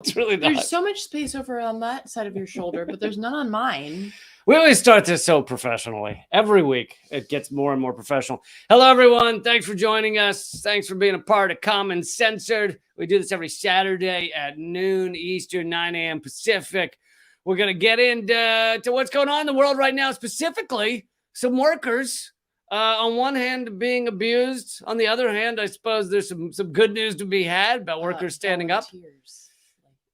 It's really not. There's so much space over on that side of your shoulder, but there's none on mine. We always start this so professionally. Every week, it gets more and more professional. Hello, everyone. Thanks for joining us. Thanks for being a part of Common Censored. We do this every Saturday at noon Eastern, 9 a.m. Pacific. We're going to get into what's going on in the world right now, specifically some workers. On one hand, being abused. On the other hand, I suppose there's some good news to be had about workers standing up.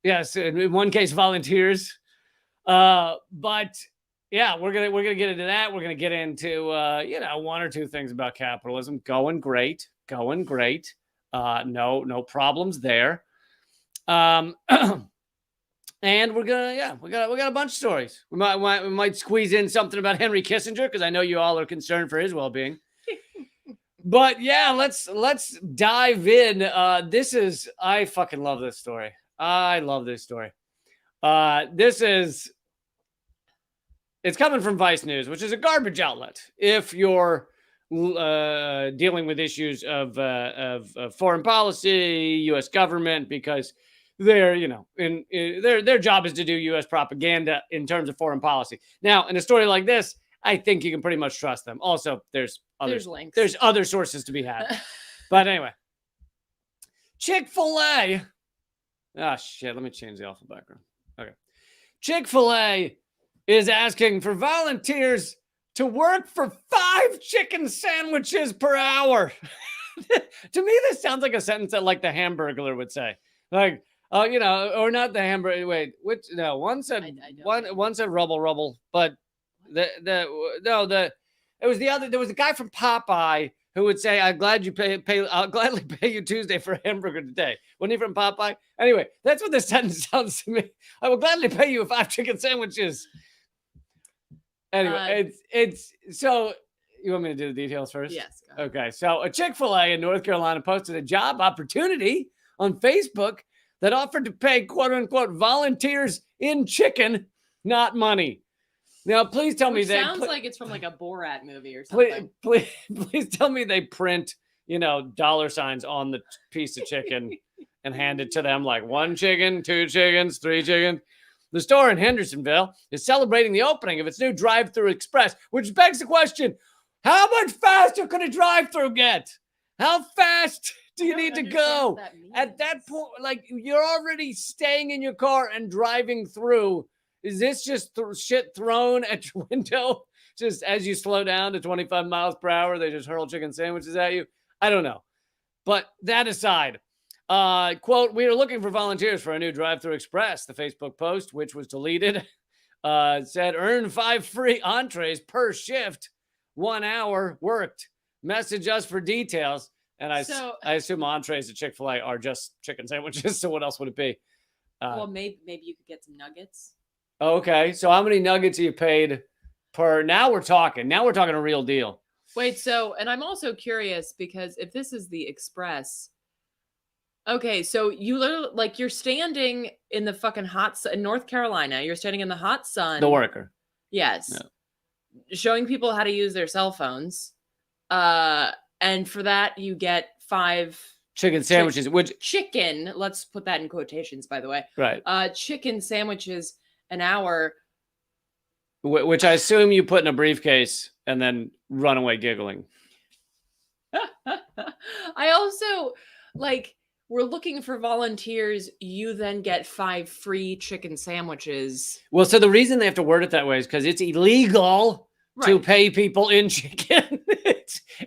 Yes, in one case, volunteers. But yeah, we're gonna get into that. We're gonna get into one or two things about capitalism. Going great. No problems there. And we got a bunch of stories. We might squeeze in something about Henry Kissinger because I know you all are concerned for his well-being. But yeah, let's dive in. I fucking love this story. I love this story. It's coming from Vice News, which is a garbage outlet. If you're dealing with issues of foreign policy, U.S. government, because they're, their job is to do U.S. propaganda in terms of foreign policy. Now, in a story like this, I think you can pretty much trust them. Also, there's links. There's other sources to be had. But anyway, Chick-fil-A. Ah, shit. Let me change the awful background. Okay. Chick-fil-A is asking for volunteers to work for 5 chicken sandwiches per hour. To me, this sounds like a sentence that like the Hamburglar would say. Like, or not the Hamburger. Wait, one said one said rubble, but there was the other. There was a guy from Popeye who would say, I'll gladly pay you Tuesday for a hamburger today. Wasn't he from Popeye? Anyway, that's what this sentence sounds to me. I will gladly pay you 5 chicken sandwiches. Anyway, it's so you want me to do the details first? Yes. Okay. So a Chick-fil-A in North Carolina posted a job opportunity on Facebook that offered to pay quote unquote volunteers in chicken, not money. Now, please tell me sounds like it's from like a Borat movie or something. Please tell me they print, dollar signs on the piece of chicken and hand it to them like 1 chicken, 2 chickens, 3 chickens. The store in Hendersonville is celebrating the opening of its new drive-thru express, which begs the question, how much faster could a drive-thru get? How fast do you need to go? At that point, like, you're already staying in your car and driving through. Is this just shit thrown at your window? Just as you slow down to 25 miles per hour, they just hurl chicken sandwiches at you? I don't know. But that aside, quote, we are looking for volunteers for a new drive-thru express. The Facebook post, which was deleted, said earn 5 free entrees per shift, 1 hour worked. Message us for details. And I assume entrees at Chick-fil-A are just chicken sandwiches. So what else would it be? Well, maybe you could get some nuggets. Okay. So how many nuggets are you paid per? Now we're talking a real deal. Wait, and I'm also curious because if this is the express, okay, so you literally, like, you're standing in the fucking hot sun in North Carolina. You're standing in the hot sun. The worker. Yes. Yeah. Showing people how to use their cell phones. And for that, you get 5 chicken sandwiches, chicken, let's put that in quotations, by the way. Right. Chicken sandwiches an hour. Which I assume you put in a briefcase and then run away giggling. I also, we're looking for volunteers. You then get 5 free chicken sandwiches. Well, so the reason they have to word it that way is because it's illegal to pay people in chicken.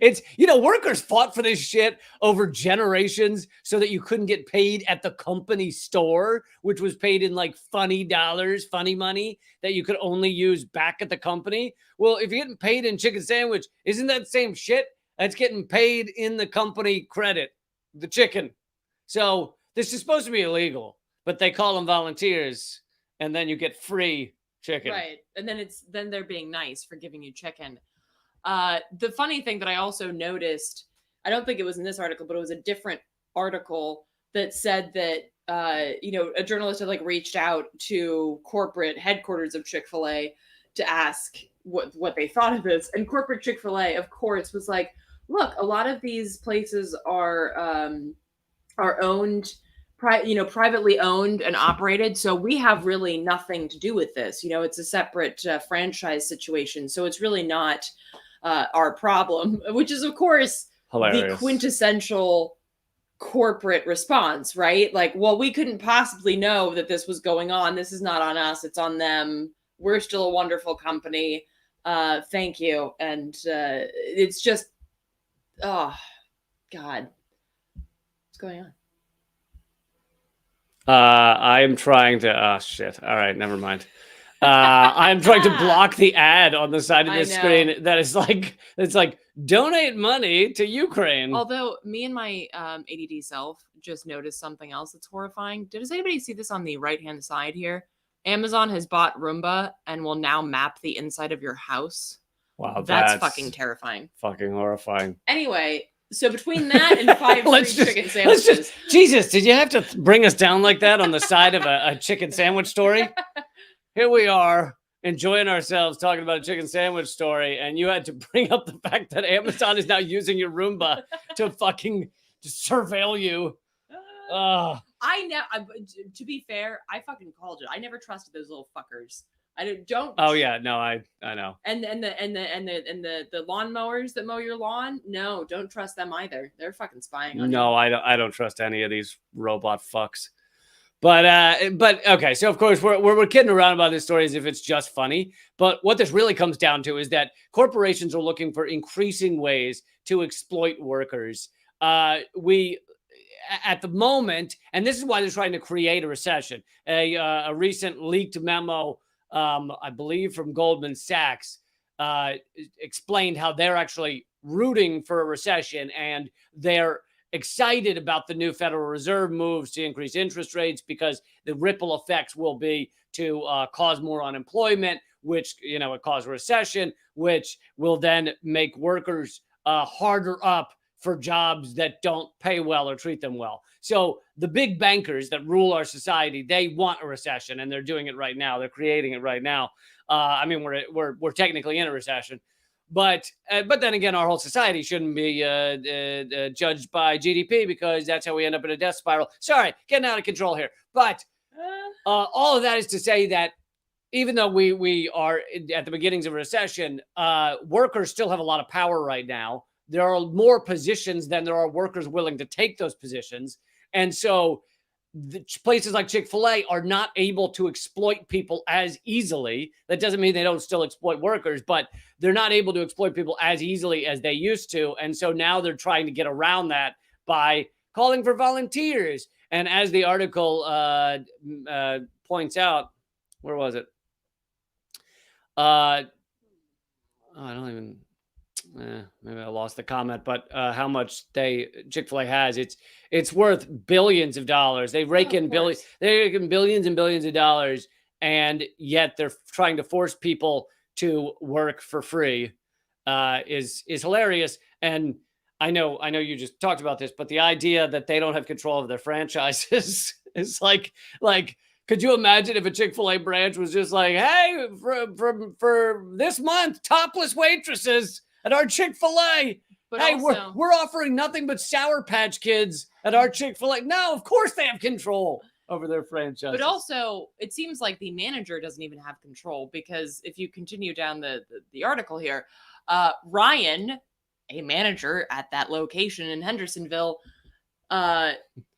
It's workers fought for this shit over generations so that you couldn't get paid at the company store, which was paid in like funny dollars, funny money that you could only use back at the company. Well, if you're getting paid in chicken sandwich, isn't that the same shit? That's getting paid in the company credit, the chicken. So this is supposed to be illegal, but they call them volunteers, and then you get free chicken. Right. And then they're being nice for giving you chicken. The funny thing that I also noticed, I don't think it was in this article, but it was a different article that said that, a journalist had reached out to corporate headquarters of Chick-fil-A to ask what they thought of this. And corporate Chick-fil-A, of course, was like, look, a lot of these places are owned privately owned and operated. So we have really nothing to do with this. It's a separate franchise situation. So it's really not our problem, which is, of course, Hilarious. the quintessential corporate response, right? Like, well, we couldn't possibly know that this was going on. This is not on us. It's on them. We're still a wonderful company. Thank you. And it's just, oh, God. What's going on? I am trying to. Oh shit! All right, never mind. I'm trying to block the ad on the side of the screen that is like, it's like, donate money to Ukraine. Although me and my ADD self just noticed something else that's horrifying. Does anybody see this on the right-hand side here? Amazon has bought Roomba and will now map the inside of your house. Wow, that's fucking terrifying. Fucking horrifying. Anyway, so between that and 5 free chicken sandwiches. Jesus, did you have to bring us down like that on the side of a chicken sandwich story? Here we are enjoying ourselves talking about a chicken sandwich story, and you had to bring up the fact that Amazon is now using your Roomba to fucking surveil you. To be fair, I fucking called it. I never trusted those little fuckers. I don't. Oh yeah, no, I know. And the lawnmowers that mow your lawn, no, don't trust them either. They're fucking spying on you. No, I don't trust any of these robot fucks. But okay, so of course we're kidding around about this story as if it's just funny. But what this really comes down to is that corporations are looking for increasing ways to exploit workers. We at the moment, and this is why they're trying to create a recession. A recent leaked memo, I believe from Goldman Sachs, explained how they're actually rooting for a recession, and they're excited about the new Federal Reserve moves to increase interest rates because the ripple effects will be to cause more unemployment, which, it cause a recession, which will then make workers harder up for jobs that don't pay well or treat them well. So the big bankers that rule our society, they want a recession, and they're doing it right now. They're creating it right now. I mean, we're technically in a recession. But then again, our whole society shouldn't be judged by GDP, because that's how we end up in a death spiral. Sorry, getting out of control here. But all of that is to say that even though we are at the beginnings of a recession, workers still have a lot of power right now. There are more positions than there are workers willing to take those positions. And so the places like Chick-fil-A are not able to exploit people as easily. That doesn't mean they don't still exploit workers, but they're not able to exploit people as easily as they used to. And so now they're trying to get around that by calling for volunteers. And as the article points out, where was it? I don't even... maybe I lost the comment, but how much Chick-fil-A has, it's worth billions of dollars. They rake in billions and billions of dollars, and yet they're trying to force people to work for free. Is hilarious. And I know you just talked about this, but the idea that they don't have control of their franchises is like could you imagine if a Chick-fil-A branch was just like, hey, for this month, topless waitresses at our Chick-fil-A. But hey, also, we're offering nothing but Sour Patch Kids at our Chick-fil-A. No, of course they have control over their franchise. But also, it seems like the manager doesn't even have control, because if you continue down the article here, Ryan, a manager at that location in Hendersonville,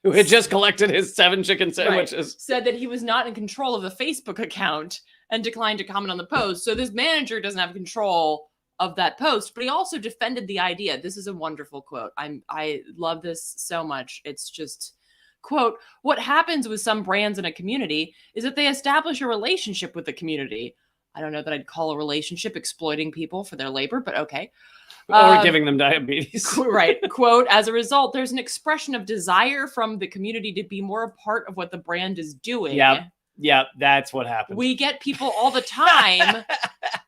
who had just collected his 7 chicken sandwiches, said that he was not in control of the Facebook account and declined to comment on the post. So this manager doesn't have control of that post, but he also defended the idea. This is a wonderful quote. I love this so much. It's just, quote, what happens with some brands in a community is that they establish a relationship with the community. I don't know that I'd call a relationship exploiting people for their labor, but okay. Or giving them diabetes. Right. Quote, as a result, there's an expression of desire from the community to be more a part of what the brand is doing. Yeah, that's what happens. We get people all the time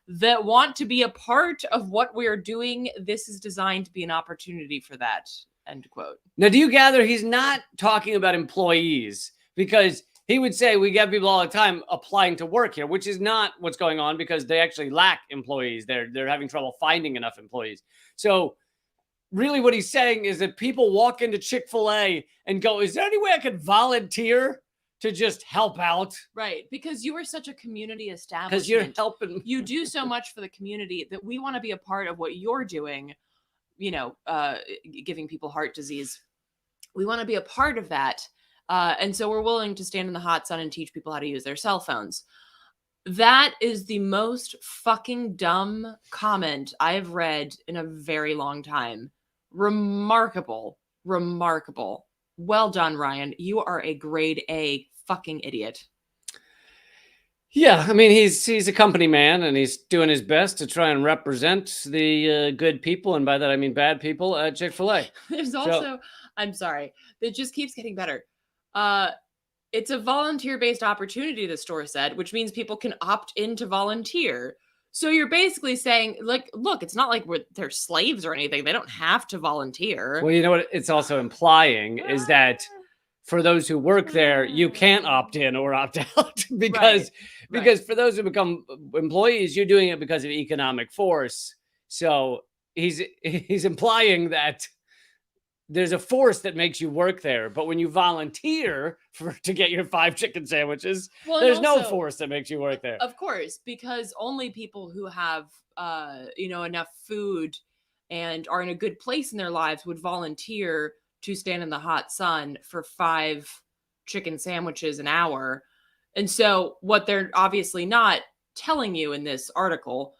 that want to be a part of what we're doing. This is designed to be an opportunity for that, end quote. Now, do you gather he's not talking about employees? Because he would say we get people all the time applying to work here, which is not what's going on, because they actually lack employees. They're having trouble finding enough employees. So really what he's saying is that people walk into Chick-fil-A and go, is there any way I could volunteer to just help out? Right. Because you are such a community establishment. Because you're helping. You do so much for the community that we want to be a part of what you're doing, giving people heart disease. We want to be a part of that. And so we're willing to stand in the hot sun and teach people how to use their cell phones. That is the most fucking dumb comment I have read in a very long time. Remarkable. Well done, Ryan. You are a grade A fucking idiot. Yeah, I mean, he's a company man, and he's doing his best to try and represent the good people, and by that I mean bad people at Chick-fil-A. There's also, I'm sorry, it just keeps getting better. It's a volunteer-based opportunity, the store said, which means people can opt in to volunteer. So you're basically saying, like, look, it's not like they're slaves or anything. They don't have to volunteer. Well, you know what it's also implying is that for those who work there, you can't opt in or opt out because for those who become employees, you're doing it because of economic force. So he's implying that there's a force that makes you work there, but when you volunteer to get your 5 chicken sandwiches, there's no force that makes you work there. Of course, because only people who have enough food and are in a good place in their lives would volunteer to stand in the hot sun for 5 chicken sandwiches an hour. And so what they're obviously not telling you in this article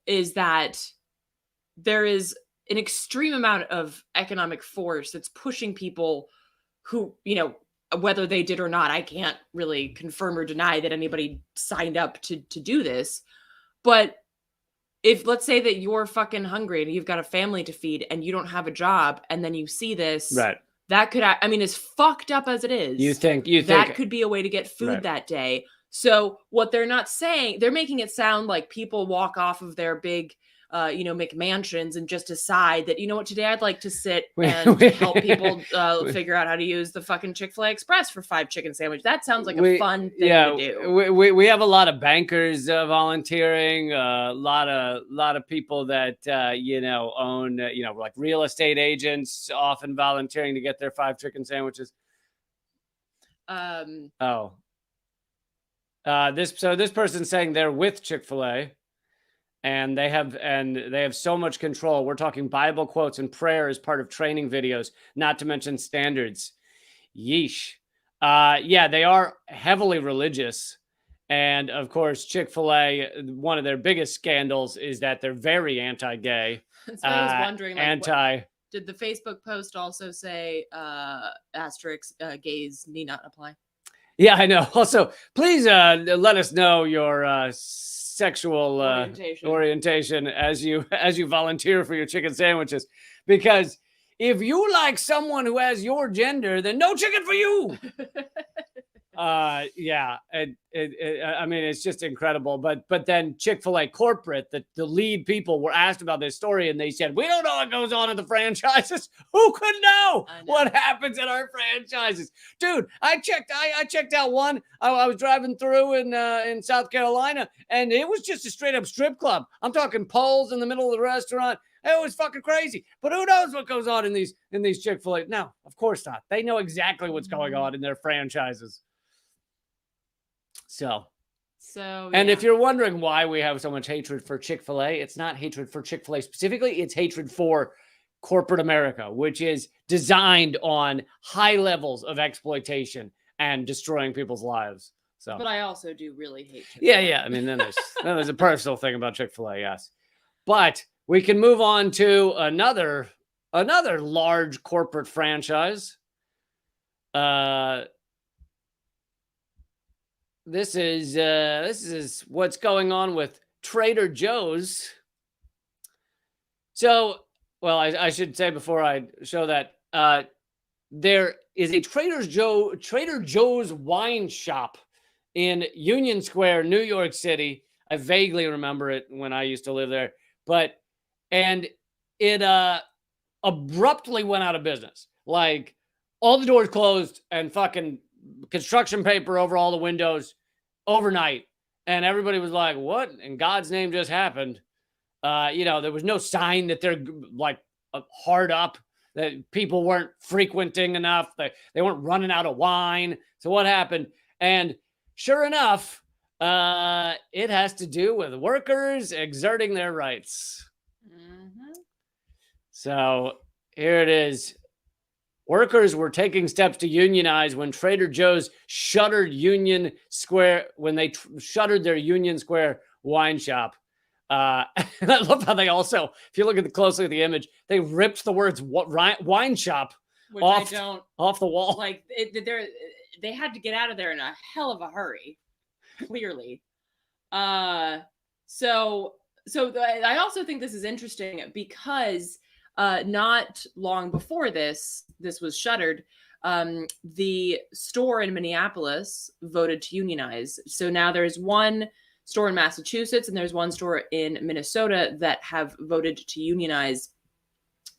is that there is an extreme amount of economic force that's pushing people who, whether they did or not, I can't really confirm or deny that anybody signed up to do this. But if let's say that you're fucking hungry and you've got a family to feed and you don't have a job, and then you see this, right? That could, as fucked up as it is, you think that could be a way to get food that day. So what they're not saying, they're making it sound like people walk off of their big, McMansions and just decide that, today I'd like to sit and help people figure out how to use the fucking Chick-fil-A Express for 5 chicken sandwich. That sounds like a fun thing to do. We have a lot of bankers volunteering, a lot of people that, own, like real estate agents often volunteering to get their 5 chicken sandwiches. This person's saying they're with Chick-fil-A. And they have so much control. We're talking Bible quotes and prayer as part of training videos, not to mention standards. Yeesh. They are heavily religious. And of course, Chick-fil-A, one of their biggest scandals is that they're very anti-gay. So I was wondering, did the Facebook post also say asterisk gays need not apply? Yeah, I know. Also, please let us know your sexual orientation as you volunteer for your chicken sandwiches, because if you like someone who has your gender, then no chicken for you. It's just incredible. But then Chick-fil-A corporate, the lead people were asked about this story, and they said, we don't know what goes on in the franchises. Who could know what happens in our franchises? Dude, I checked out one. I was driving through in South Carolina, and it was just a straight up strip club. I'm talking poles in the middle of the restaurant. It was fucking crazy. But who knows what goes on in these Chick-fil-A? No, of course not. They know exactly what's going on in their franchises. So, and if you're wondering why we have so much hatred for Chick-fil-A, it's not hatred for Chick-fil-A specifically. It's hatred for corporate America, which is designed on high levels of exploitation and destroying people's lives. So, but I also do really hate Chick-fil-A. Yeah. I mean, then there's a personal thing about Chick-fil-A, yes. But we can move on to another large corporate franchise. This is what's going on with Trader Joe's. So, well, I should say before I show that, there is a Trader Joe's wine shop in Union Square, New York City. I vaguely remember it when I used to live there, and it abruptly went out of business. Like, all the doors closed and fucking construction paper over all the windows overnight. And everybody was like, what in God's name just happened? There was no sign that they're like hard up, that people weren't frequenting enough. They weren't running out of wine. So what happened? And sure enough, it has to do with workers exerting their rights. Mm-hmm. So here it is. Workers were taking steps to unionize when Trader Joe's shuttered Union Square, when they shuttered their Union Square wine shop. And I love how they also, if you look at closely at the image, they ripped the words wine shop Which off, I don't off the wall. like. They had to get out of there in a hell of a hurry. Clearly. So I also think this is interesting because not long before this was shuttered, the store in Minneapolis voted to unionize. So now there's one store in Massachusetts and there's one store in Minnesota that have voted to unionize.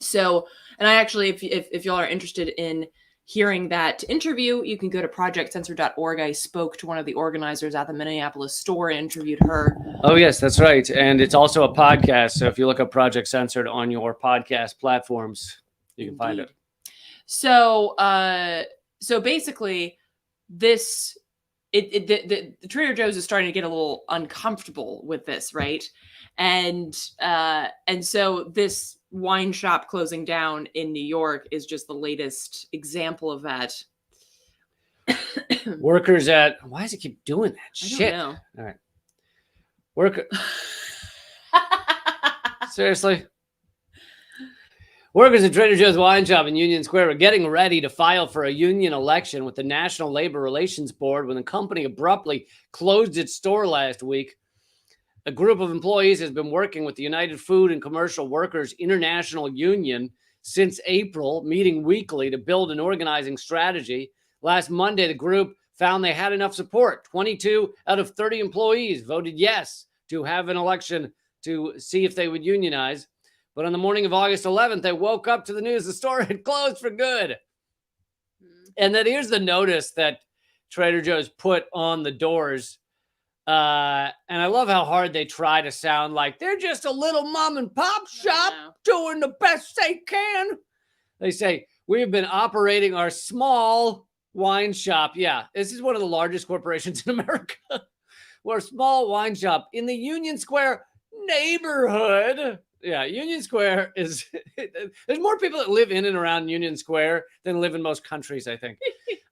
So, and I actually, if y'all are interested in hearing that interview, you can go to projectcensored.org. I spoke to one of the organizers at the Minneapolis store and interviewed her. Oh, yes, that's right. And it's also a podcast. So if you look up Project Censored on your podcast platforms, you can find it. So, so basically, the Trader Joe's is starting to get a little uncomfortable with this, right? And so this wine shop closing down in New York is just the latest example of that. Workers at, why does it keep doing that? Shit. I don't know. All right. Seriously? Workers at Trader Joe's wine shop in Union Square were getting ready to file for a union election with the National Labor Relations Board when the company abruptly closed its store last week. A group of employees has been working with the United Food and Commercial Workers International Union since April, meeting weekly to build an organizing strategy. Last Monday, the group found they had enough support. 22 out of 30 employees voted yes to have an election to see if they would unionize. But on the morning of August 11th, they woke up to the news the store had closed for good. And then here's the notice that Trader Joe's put on the doors. And I love how hard they try to sound like they're just a little mom and pop shop doing the best they can. They say, we have been operating our small wine shop. Yeah, this is one of the largest corporations in America. We're a small wine shop in the Union Square neighborhood. Yeah, Union Square is, there's more people that live in and around Union Square than live in most countries, I think,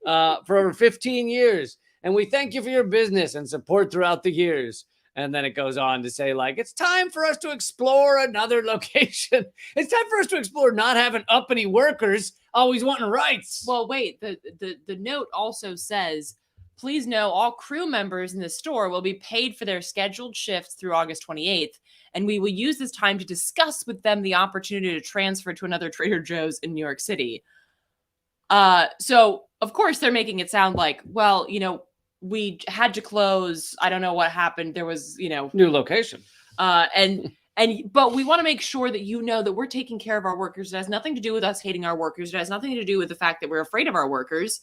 for over 15 years. And we thank you for your business and support throughout the years. And then it goes on to say, like, it's time for us to explore another location. It's time for us to explore not having uppity workers always wanting rights. Well, wait, the note also says, please know all crew members in the store will be paid for their scheduled shifts through August 28th. And we will use this time to discuss with them the opportunity to transfer to another Trader Joe's in New York City. So, of course, they're making it sound like, well, we had to close. I don't know what happened. There was, new location. But we want to make sure that that we're taking care of our workers. It has nothing to do with us hating our workers. It has nothing to do with the fact that we're afraid of our workers.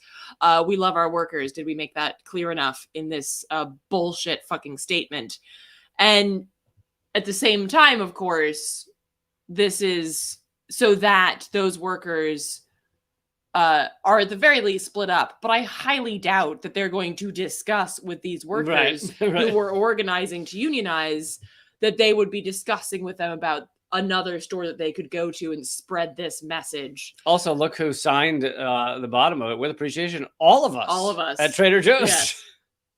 We love our workers. Did we make that clear enough in this bullshit fucking statement? And at the same time, of course, this is so that those workers are at the very least split up. But I highly doubt that they're going to discuss with these workers who were organizing to unionize, that they would be discussing with them about another store that they could go to and spread this message. Also, look who signed the bottom of it with appreciation. All of us. All of us. At Trader Joe's. Yes.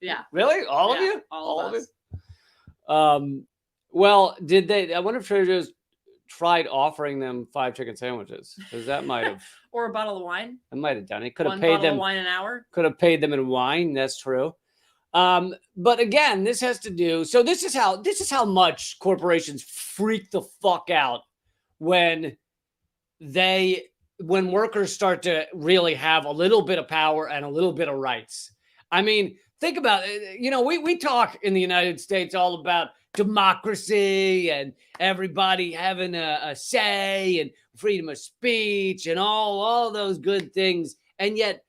Yeah. Really? All of you? All of us. Well, did they? I wonder if Trader Joe's tried offering them 5 chicken sandwiches, because that might have. Or a bottle of wine. It might have done it. Could have paid them of wine an hour. Could have paid them in wine. That's true. But again, this has to do. So this is how much corporations freak the fuck out when workers start to really have a little bit of power and a little bit of rights. I mean, think about it. We talk in the United States all about democracy and everybody having a say and freedom of speech and all those good things. And yet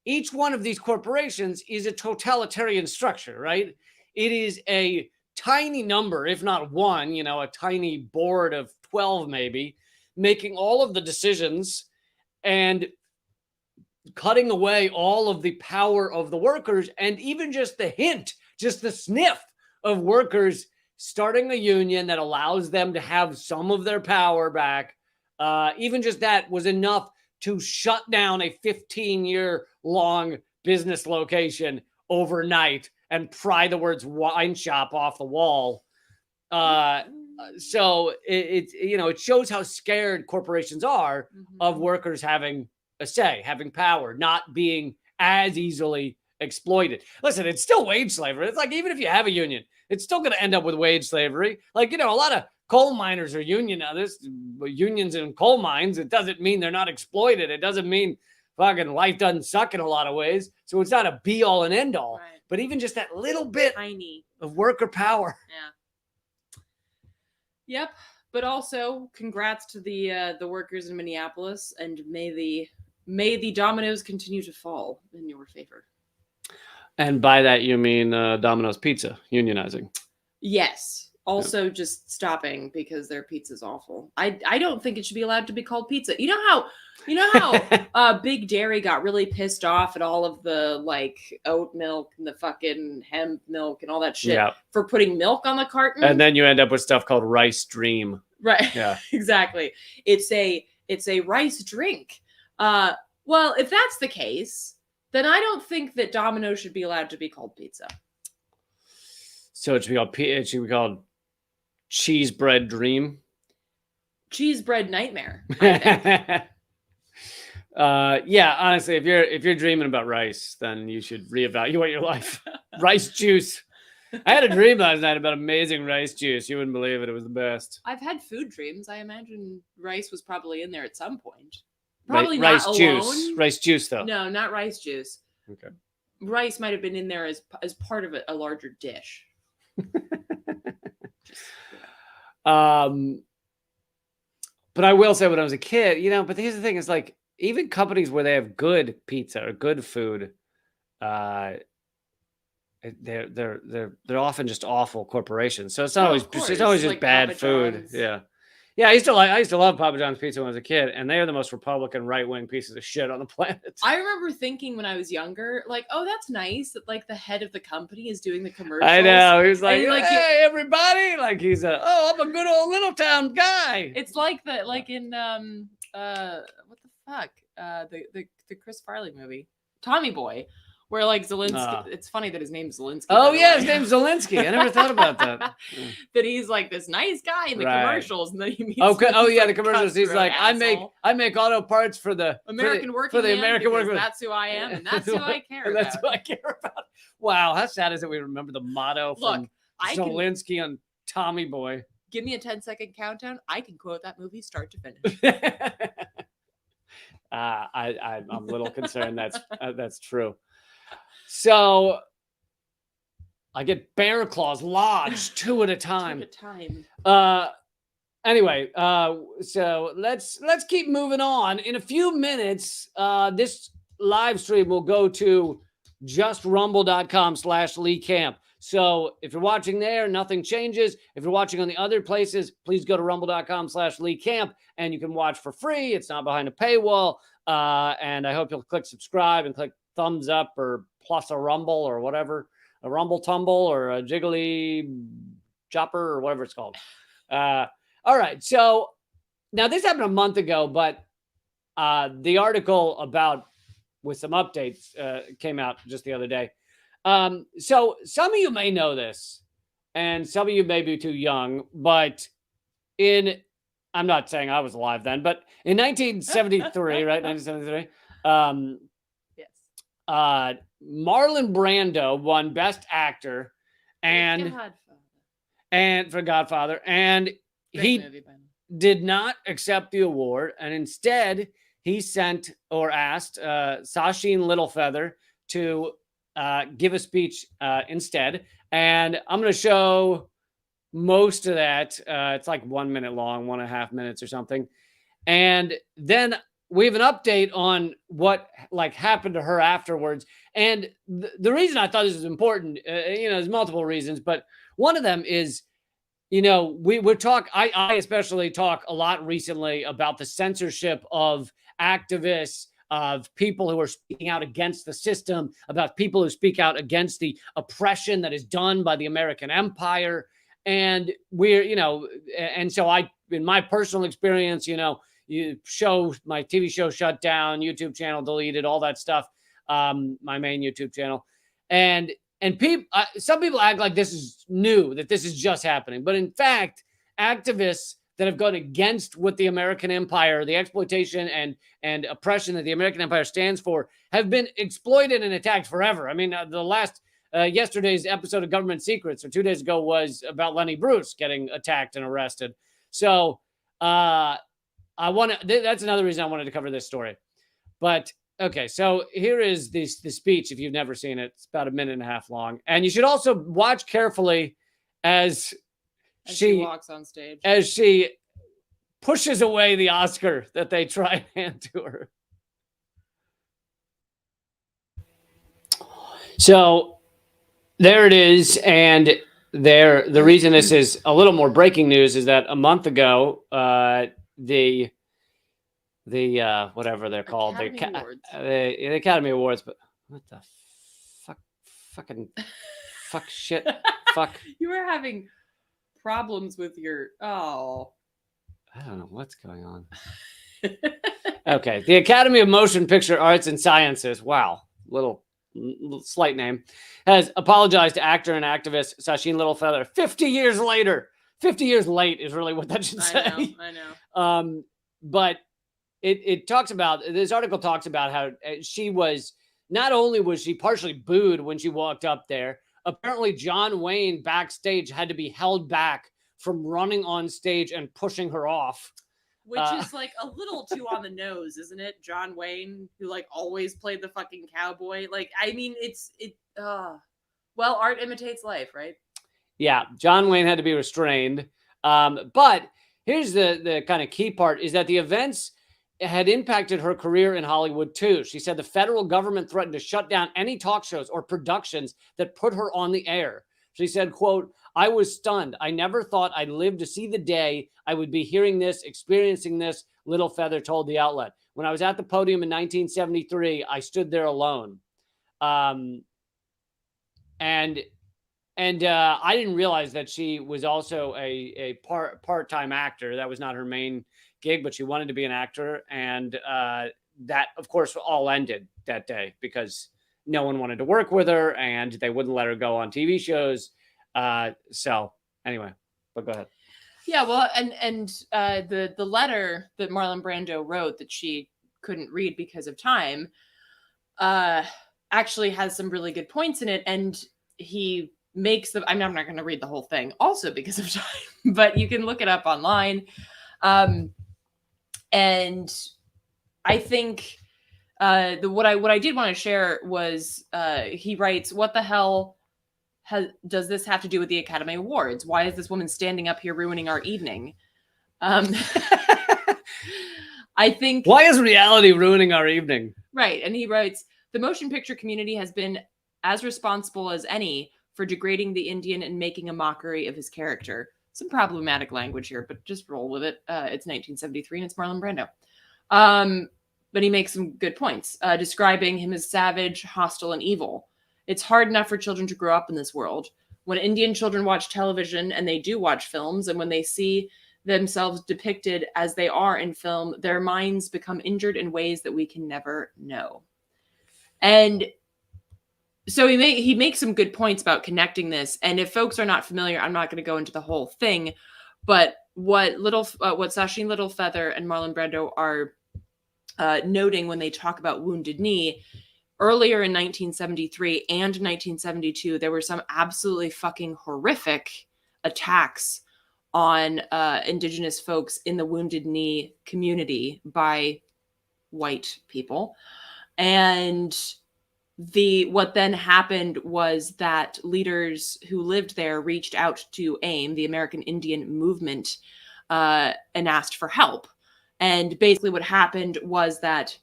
each one of these corporations is a totalitarian structure, right? It is a tiny number, if not one, a tiny board of 12 maybe, making all of the decisions and cutting away all of the power of the workers, and even just the hint, just the sniff of workers starting a union that allows them to have some of their power back. Even just that was enough to shut down a 15-year-long business location overnight and pry the words wine shop off the wall. So it shows how scared corporations are of workers having a say, having power, not being as easily exploited. Listen, it's still wage slavery. It's like, even if you have a union, it's still going to end up with wage slavery. Like, a lot of coal miners are unions in coal mines. It doesn't mean they're not exploited. It doesn't mean fucking life doesn't suck in a lot of ways. So it's not a be all and end all, right. But even just that little bit tiny of worker power. Yeah. Yep. But also congrats to the workers in Minneapolis, and may the dominoes continue to fall in your favor. And by that, you mean Domino's Pizza unionizing? Yes. Also, just stopping because their pizza's awful. I don't think it should be allowed to be called pizza. You know how Big Dairy got really pissed off at all of the like oat milk and the fucking hemp milk and all that shit for putting milk on the carton, and then you end up with stuff called Rice Dream. Right. Yeah. Exactly. It's a rice drink. Well, if that's the case, then I don't think that Domino's should be allowed to be called pizza. So it should be called Cheese Bread Dream. Cheese Bread Nightmare, I think. Yeah, honestly, if you're dreaming about rice, then you should reevaluate your life. Rice juice. I had a dream last night about amazing rice juice. You wouldn't believe it. It was the best. I've had food dreams. I imagine rice was probably in there at some point. Probably rice not juice. Alone. Rice juice, though. No, not rice juice. Okay. Rice might have been in there as part of a larger dish. But I will say, when I was a kid, but here's the thing: is like, even companies where they have good pizza or good food, they're often just awful corporations. So it's not always just like bad Papa food. John's. Yeah. I used to love Papa John's pizza when I was a kid, and they are the most Republican right-wing pieces of shit on the planet. I remember thinking when I was younger, like, oh, that's nice that like the head of the company is doing the commercials. I know. He was like, hey, everybody, like he's I'm a good old little town guy. It's like the in what the fuck the Chris Farley movie Tommy Boy. Where like Zelensky, it's funny that his name's Zelensky. Oh yeah, his name's Zelensky. I never thought about that. That he's like this nice guy in the commercials, and then he meets. The commercials. He's like, I make auto parts for the American working man. That's who I am, and that's who I care about. That's who I care about. Wow, how sad is it? We remember the motto from Zelensky on Tommy Boy. Give me a 10-second countdown. I can quote that movie start to finish. I'm a little concerned that's true. So I get bear claws lodged two at a time. Anyway, so let's keep moving on. In a few minutes, this live stream will go to justrumble.com/Lee Camp. So if you're watching there, nothing changes. If you're watching on the other places, please go to rumble.com/Lee Camp, and you can watch for free. It's not behind a paywall. And I hope you'll click subscribe and click thumbs up or plus a rumble or whatever, a rumble tumble or a jiggly chopper or whatever it's called. All right. So now this happened a month ago, but the article with some updates came out just the other day. So some of you may know this and some of you may be too young, but I'm not saying I was alive then, but in 1973, right? 1973, yes. Marlon Brando won Best Actor and for Godfather, and he did not accept the award, and instead he asked Sacheen Littlefeather to give a speech instead, and I'm going to show most of that. It's like 1 minute long, 1.5 minutes or something, and then we have an update on what happened to her afterwards. And the reason I thought this was important, there's multiple reasons, but one of them is, we talk. I especially talk a lot recently about the censorship of activists, of people who are speaking out against the system, about people who speak out against the oppression that is done by the American empire. And and so in my personal experience, my TV show shut down, YouTube channel deleted, all that stuff, my main YouTube channel. And some people act like this is new, that this is just happening. But in fact, activists that have gone against what the American empire, the exploitation and oppression that the American empire stands for, have been exploited and attacked forever. I mean, the last yesterday's episode of Government Secrets, or 2 days ago, was about Lenny Bruce getting attacked and arrested. So that's another reason I wanted to cover this story. But okay, so here is the speech. If you've never seen it, it's about 1.5 minutes long. And you should also watch carefully as she walks on stage, as she pushes away the Oscar that they try and hand to her. So there it is. And the reason this is a little more breaking news is that a month ago, the whatever they're called, the Academy Awards, but what the fuck shit, fuck. You were having problems with your I don't know what's going on. Okay, the Academy of Motion Picture Arts and Sciences. Wow, little slight name, has apologized to actor and activist Sacheen Littlefeather 50 years later. 50 years late is really what that should say. I know. But it talks about, this article talks about how she was, not only was she partially booed when she walked up there, apparently John Wayne backstage had to be held back from running on stage and pushing her off. Which is like a little too on the nose, isn't it? John Wayne, who like always played the fucking cowboy. Like, I mean, well, art imitates life, right? Yeah, John Wayne had to be restrained. But here's the kind of key part, is that the events had impacted her career in Hollywood too. She said the federal government threatened to shut down any talk shows or productions that put her on the air. She said, quote, "I was stunned. I never thought I'd live to see the day I would be hearing this, experiencing this," Littlefeather told the outlet. "When I was at the podium in 1973, I stood there alone." And I didn't realize that she was also a part-time actor. That was not her main gig, but she wanted to be an actor. And that, of course, all ended that day because no one wanted to work with her and they wouldn't let her go on TV shows. So anyway, but go ahead. Yeah, well, and the letter that Marlon Brando wrote that she couldn't read because of time actually has some really good points in it. And he makes I'm not going to read the whole thing also because of time, but you can look it up online. And I think what I did want to share was he writes, "What the hell does this have to do with the Academy Awards? Why is this woman standing up here ruining our evening?" I think, why is reality ruining our evening? Right. And he writes, "The motion picture community has been as responsible as any for degrading the Indian and making a mockery of his character." Some problematic language here, but just roll with it. It's 1973 and it's Marlon Brando. But he makes some good points, describing him as savage, hostile, and evil. "It's hard enough for children to grow up in this world. When Indian children watch television, and they do watch films, and when they see themselves depicted as they are in film, their minds become injured in ways that we can never know." And so he makes some good points about connecting this. And if folks are not familiar, I'm not going to go into the whole thing, but what Sacheen Littlefeather and Marlon Brando are noting when they talk about Wounded Knee, earlier in 1973 and 1972, there were some absolutely fucking horrific attacks on Indigenous folks in the Wounded Knee community by white people. And what then happened was that leaders who lived there reached out to AIM, the American Indian Movement, and asked for help. And basically what happened was that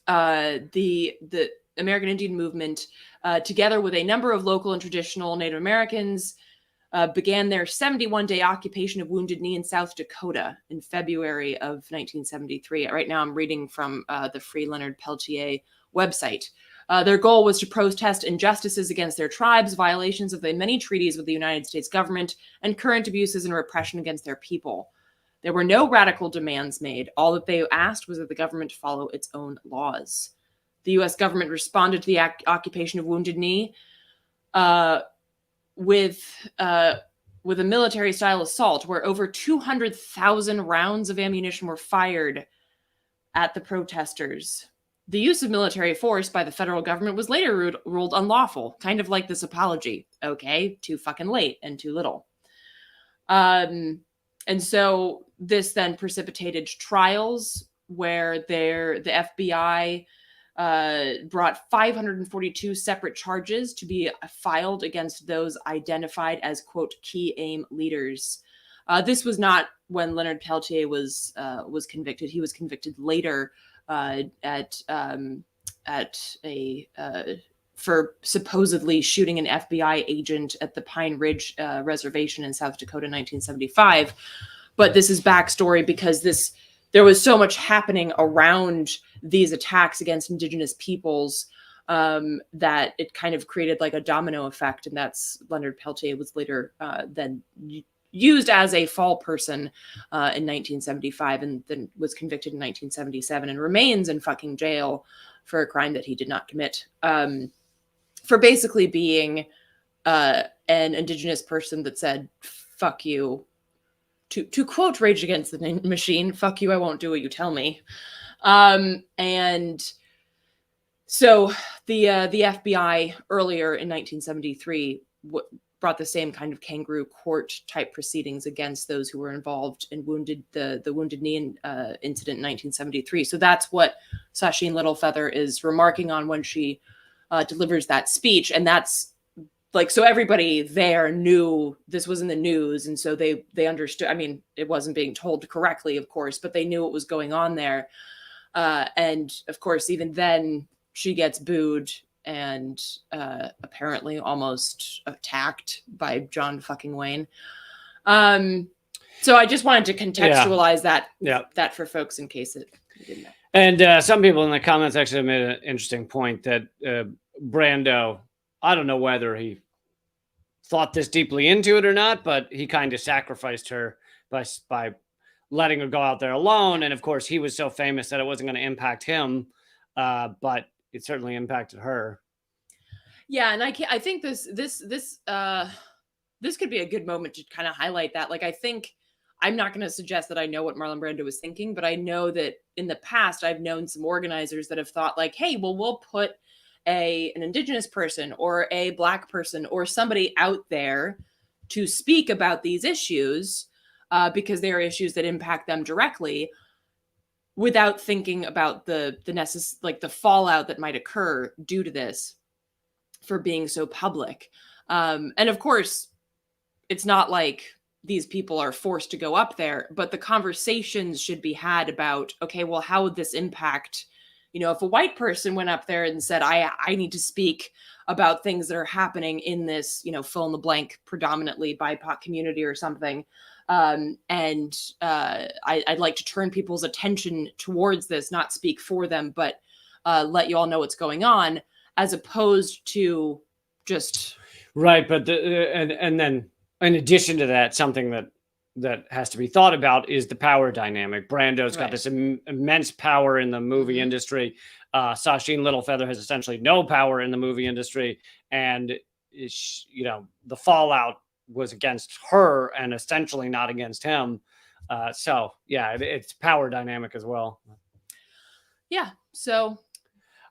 the American Indian Movement, together with a number of local and traditional Native Americans, began their 71-day occupation of Wounded Knee in South Dakota in February of 1973. Right now I'm reading from the Free Leonard Peltier website. Their goal was to protest injustices against their tribes, violations of the many treaties with the United States government, and current abuses and repression against their people. There were no radical demands made. All that they asked was that the government follow its own laws. The U.S. government responded to the occupation of Wounded Knee with a military-style assault where over 200,000 rounds of ammunition were fired at the protesters. The use of military force by the federal government was later ruled unlawful, kind of like this apology. Okay, too fucking late and too little. And so this then precipitated trials where the FBI brought 542 separate charges to be filed against those identified as, quote, key aim leaders. This was not when Leonard Peltier was convicted. He was convicted later for supposedly shooting an FBI agent at the Pine Ridge Reservation in South Dakota in 1975. But this is backstory because there was so much happening around these attacks against Indigenous peoples that it kind of created like a domino effect. And that's Leonard Peltier was later then used as a fall person in 1975 and then was convicted in 1977 and remains in fucking jail for a crime that he did not commit, for basically being an Indigenous person that said, fuck you. To quote Rage Against the Machine, fuck you, I won't do what you tell me. And so the FBI earlier in 1973 brought the same kind of kangaroo court type proceedings against those who were involved in the Wounded Knee incident in 1973. So that's what Sacheen Littlefeather is remarking on when she delivers that speech. And that's like, so everybody there knew this was in the news. And so they understood. I mean, it wasn't being told correctly, of course, but they knew what was going on there. And of course, even then she gets booed and apparently almost attacked by John fucking Wayne. So I just wanted to contextualize that for folks in case it didn't know. And some people in the comments actually made an interesting point that Brando, I don't know whether he thought this deeply into it or not, but he kind of sacrificed her by letting her go out there alone. And of course, he was so famous that it wasn't going to impact him, but it certainly impacted her. Yeah, and I think this could be a good moment to kind of highlight that. Like, I think I'm not going to suggest that I know what Marlon Brando was thinking, but I know that in the past I've known some organizers that have thought like, hey, well, we'll put an Indigenous person or a Black person or somebody out there to speak about these issues because they are issues that impact them directly, without thinking about the fallout that might occur due to this for being so public. And of course, it's not like these people are forced to go up there, but the conversations should be had about, okay, well, how would this impact, if a white person went up there and said, I need to speak about things that are happening in this, fill in the blank, predominantly BIPOC community or something. I'd like to turn people's attention towards this, not speak for them, but let you all know what's going on, as opposed to just right. But and then in addition to that, something that has to be thought about is the power dynamic. Brando's got this immense power in the movie industry. Sacheen Littlefeather has essentially no power in the movie industry, and the fallout was against her and essentially not against him. So yeah, it's power dynamic as well. Yeah. So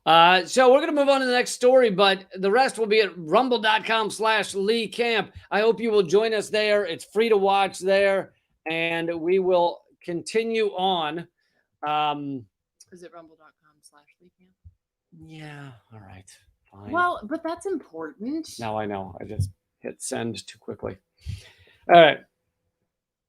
we're going to move on to the next story, but the rest will be at rumble.com/Lee Camp. I hope you will join us there. It's free to watch there, and we will continue on. Is it rumble.com/Lee Camp? Yeah. All right. Fine. Well, but that's important. No, I know. I just hit send too quickly. All right.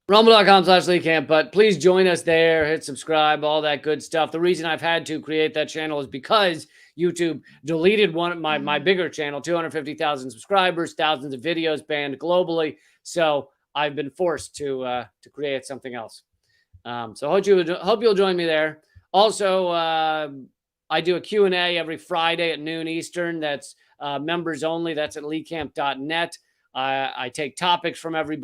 Rumble.com/Lee Camp, but please join us there, hit subscribe, all that good stuff. The reason I've had to create that channel is because YouTube deleted one of my bigger channel, 250,000 subscribers, thousands of videos banned globally. So I've been forced to create something else. So hope you'll join me there. Also, I do a Q&A every Friday at noon Eastern. That's members only. That's at leecamp.net. I take topics from everybody.